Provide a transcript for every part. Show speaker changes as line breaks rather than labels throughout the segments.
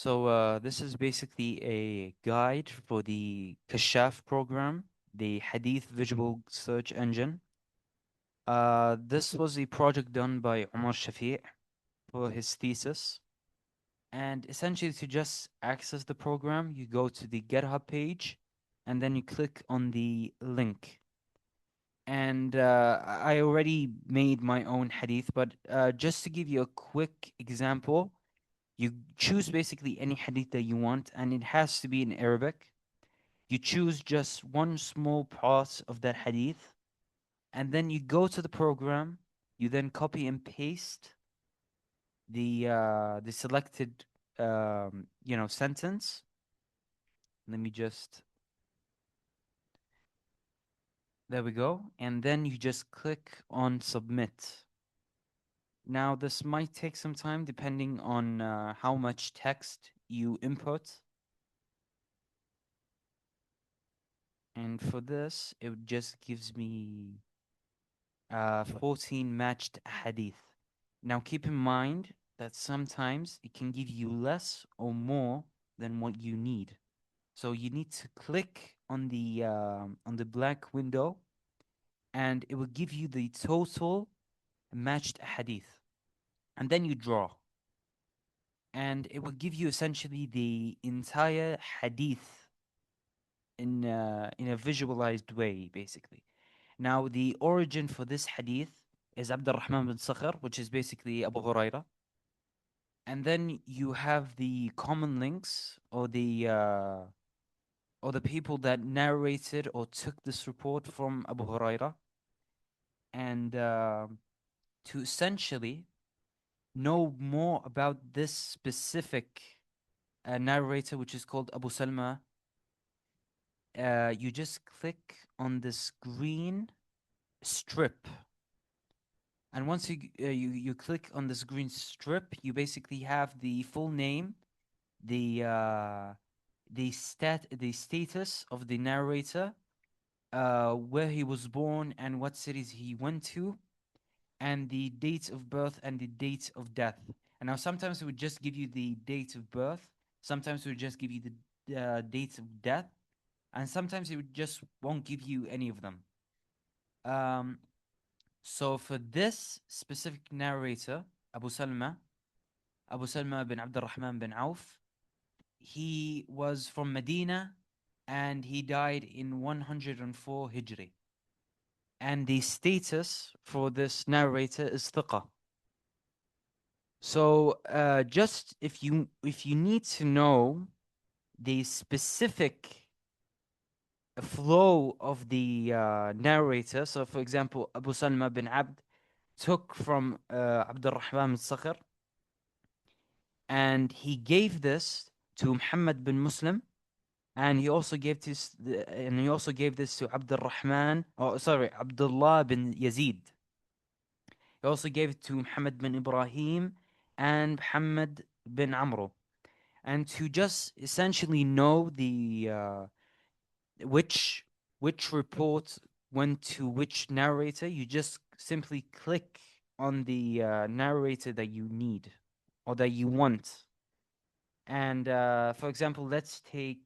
This is basically a guide for the Kashaf program, the Hadith Visual Search Engine. This was a project done by Omar Shafi' for his thesis. And essentially, to just access the program, you go to the GitHub page and then you click on the link. And I already made my own hadith, but just to give you a quick example, you choose basically any hadith that you want, and it has to be in Arabic. You choose just one small part of that hadith, and then you go to the program. You then copy and paste the selected sentence. Let me just There we go, and then you just click on submit. Now this might take some time depending on how much text you input. And for this, it just gives me 14 matched hadith. Now keep in mind that sometimes it can give you less or more than what you need. So you need to click on the black window, and it will give you the total matched hadith. And then you draw, and it will give you essentially the entire hadith in a visualized way, basically. Now, the origin for this hadith is Abd al-Rahman bin Sakhr, which is basically Abu Huraira. And then you have the common links, or the people that narrated or took this report from Abu Huraira. And to essentially know more about this specific narrator, which is called Abu Salma, you just click on this green strip. And once you click on this green strip, you basically have the full name, the the status of the narrator, where he was born and what cities he went to, and the date of birth and the date of death. And now sometimes it would just give you the date of birth, sometimes it would just give you the dates of death, and sometimes it would just won't give you any of them. Um, so for this specific narrator, Abu Salma, Abu Salma bin Abd al-Rahman bin Auf, he was from Medina and he died in 104 Hijri. And the status for this narrator is thiqa. So just if you need to know the specific flow of the narrator, so for example, Abu Salma bin Abd took from Abd al-Rahman al-Sakhr, and he gave this to Muhammad bin Muslim, and he also gave this to Abd al-Rahman, oh sorry, Abdullah bin Yazid. He also gave it to Muhammad bin Ibrahim and Muhammad bin Amr. And to just essentially know the which report went to which narrator, you just simply click on the narrator that you need or that you want. And for example, let's take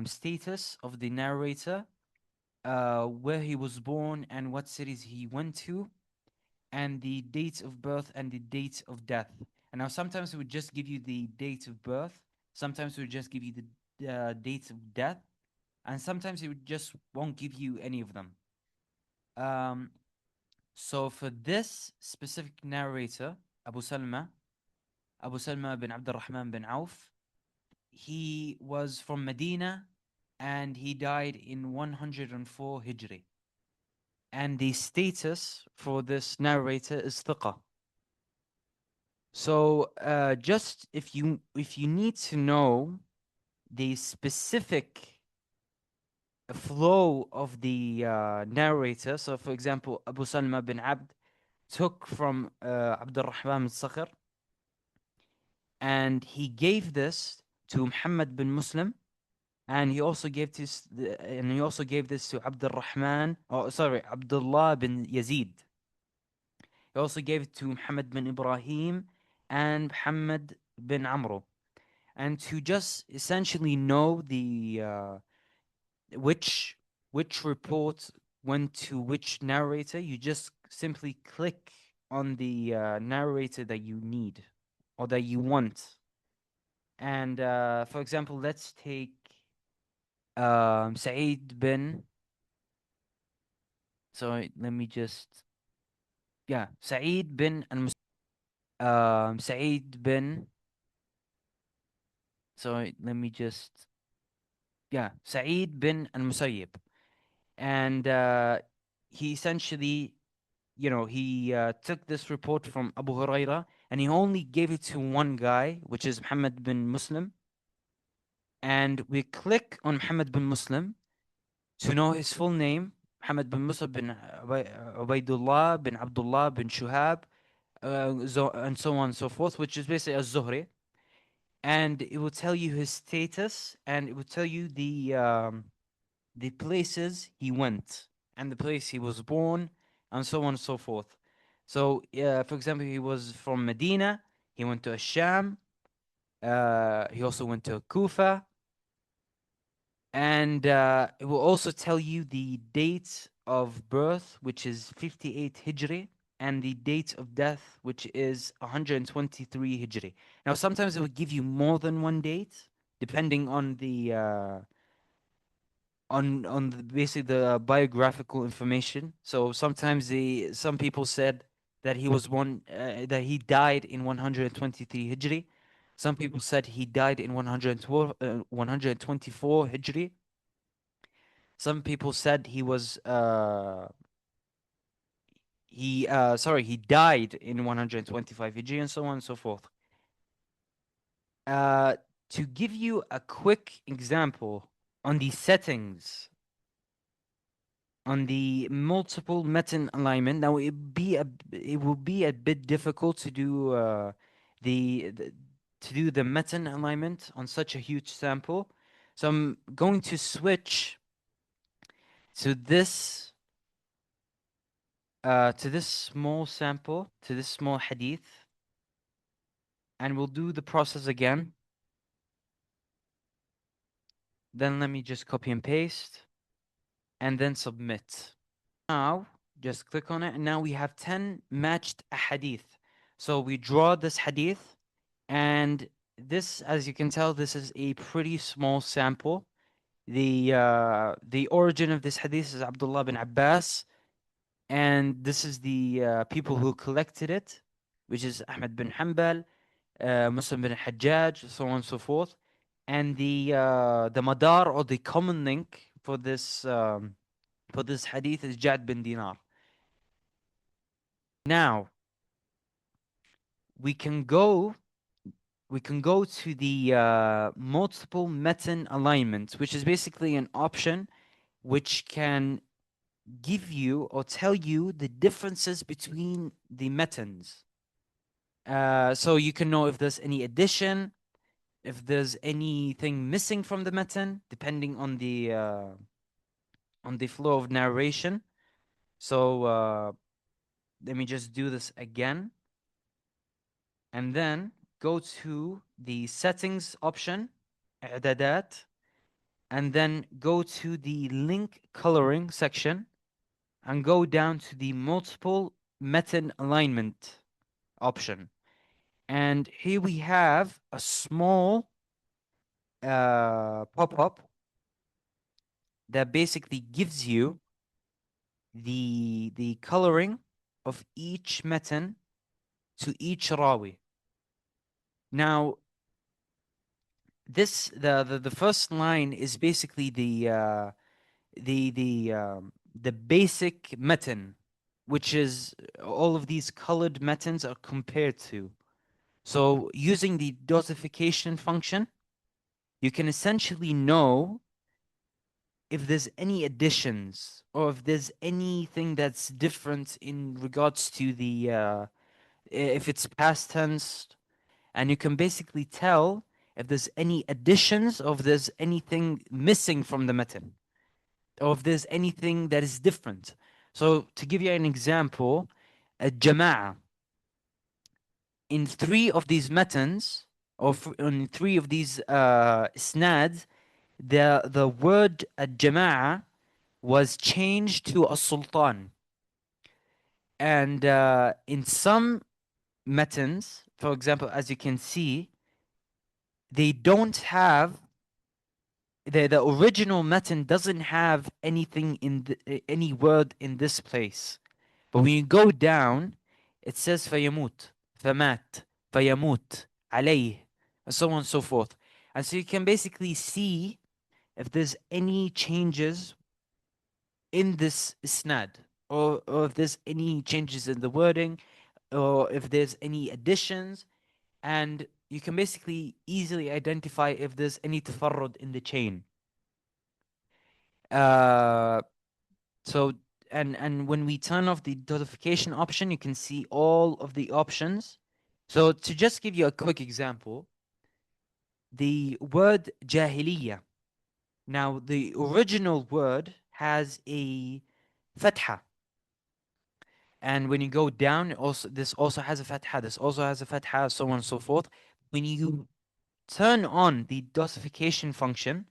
status of the narrator, where he was born and what cities he went to, and the date of birth and the date of death. And now sometimes it would just give you the date of birth, sometimes it would just give you the dates of death, and sometimes it would just won't give you any of them. Um, so for this specific narrator, Abu Salma, Abu Salma bin Abd al-Rahman bin Auf, he was from Medina and he died in 104 Hijri. And the status for this narrator is thiqa. So just if you need to know the specific flow of the narrator, so for example, Abu Salma bin Abd took from Abd al-Rahman al-Sakhr, and he gave this to Muhammad bin Muslim, and he also gave this to Abd al-Rahman, oh sorry, Abdullah bin Yazid. He also gave it to Muhammad bin Ibrahim and Muhammad bin Amro, and to just essentially know the which which report went to which narrator, you just simply click on the narrator that you need or that you want. And for example, let's take Saeed bin. Sorry, let me just. Yeah, Saeed bin and Saeed bin. Sorry, let me just. Yeah, Saeed bin al Musayyib. And he essentially, he took this report from Abu Huraira and he only gave it to one guy, which is Muhammad bin Muslim. And we click on Muhammad bin Muslim to know his full name, Muhammad bin Muslim bin Ubaidullah bin Abdullah bin Shuhab, and so on and so forth, which is basically a Zuhri. And it will tell you his status and it will tell you the places he went and the place he was born and so on and so forth. So, for example, he was from Medina, he went to Asham, he also went to Kufa, and it will also tell you the date of birth, which is 58 Hijri, and the date of death, which is 123 Hijri. Now, sometimes it will give you more than one date, depending on the basically the biographical information. So sometimes some people said that he died in 123 Hijri. Some people said he died in 124 Hijri. Some people said he died in 125 Hijri and so on and so forth. Uh, to give you a quick example on the settings on the multiple meta alignment. Now it will be a bit difficult to do the to do the meta alignment on such a huge sample. So I'm going to switch to this small sample, to this small hadith, and we'll do the process again. Then let me just copy and paste and then submit. Now, just click on it, and now we have 10 matched hadith. So we draw this hadith, and this, as you can tell, this is a pretty small sample. The origin of this hadith is Abdullah bin Abbas, and this is the people who collected it, which is Ahmad bin Hanbal, Muslim bin Hajjaj, so on and so forth. And the madar or the common link for this hadith is Jad bin Dinar. Now we can go to the multiple metin alignment, which is basically an option which can give you or tell you the differences between the metins. So you can know if there's any addition, if there's anything missing from the metin, depending on the flow of narration. So let me just do this again. And then go to the settings option, إعدادات, and then go to the link coloring section and go down to the multiple meta alignment option. And here we have a small pop-up that basically gives you the coloring of each metin to each rawi. Now, the first line is basically the basic metin, which is all of these colored metins are compared to. So using the dosification function, you can essentially know if there's any additions or if there's anything that's different in regards to the if it's past tense, and you can basically tell if there's any additions or if there's anything missing from the metin or if there's anything that is different. So to give you an example, a jama'ah in 3 of these metans, or on three of these isnads, the word al-jama'a was changed to a sultan. And in some matins, for example, as you can see, they don't have the original matin doesn't have anything in any word in this place. But when you go down, it says فيموت, فمات, فيموت, عليه, and so on and so forth. And so you can basically see if there's any changes in this isnad, or if there's any changes in the wording, or if there's any additions, and you can basically easily identify if there's any tafarrud in the chain. Uh, so and when we turn off the notification option, you can see all of the options. So to just give you a quick example, the word jahiliya. Now the original word has a fatha, and when you go down, this also has a fatha. This also has a fatha, so on and so forth. When you turn on the dosification function,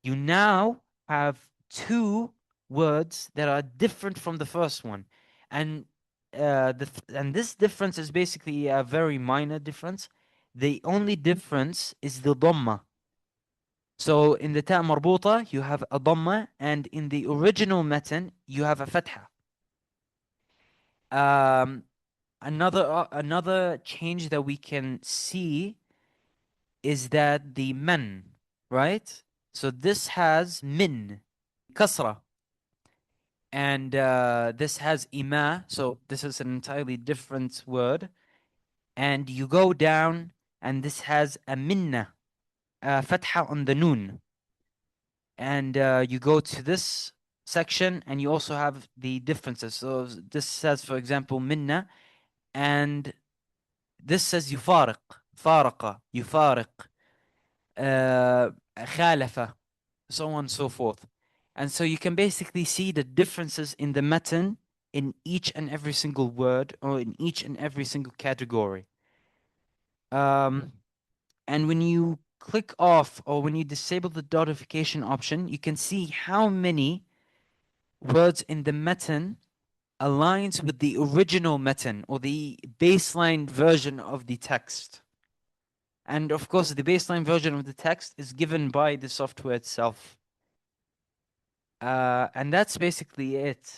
you now have two words that are different from the first one, and and this difference is basically a very minor difference. The only difference is the dhamma. So in the ta marbuta you have a dhamma, and in the original matan you have a fatha. Um, another change that we can see is that the man, right? So this has min, kasra, and this has ima. So this is an entirely different word. And you go down, and this has a minna, fatha on the noon. And you go to this section, and you also have the differences. So this says, for example, minna, and this says يفارق, فارق, يفارق, خالف, so on and so forth. And so you can basically see the differences in the matan in each and every single word, or in each and every single category. And when you click off, or when you disable the notification option, you can see how many words in the matan aligns with the original matan, or the baseline version of the text. And of course, the baseline version of the text is given by the software itself. And that's basically it.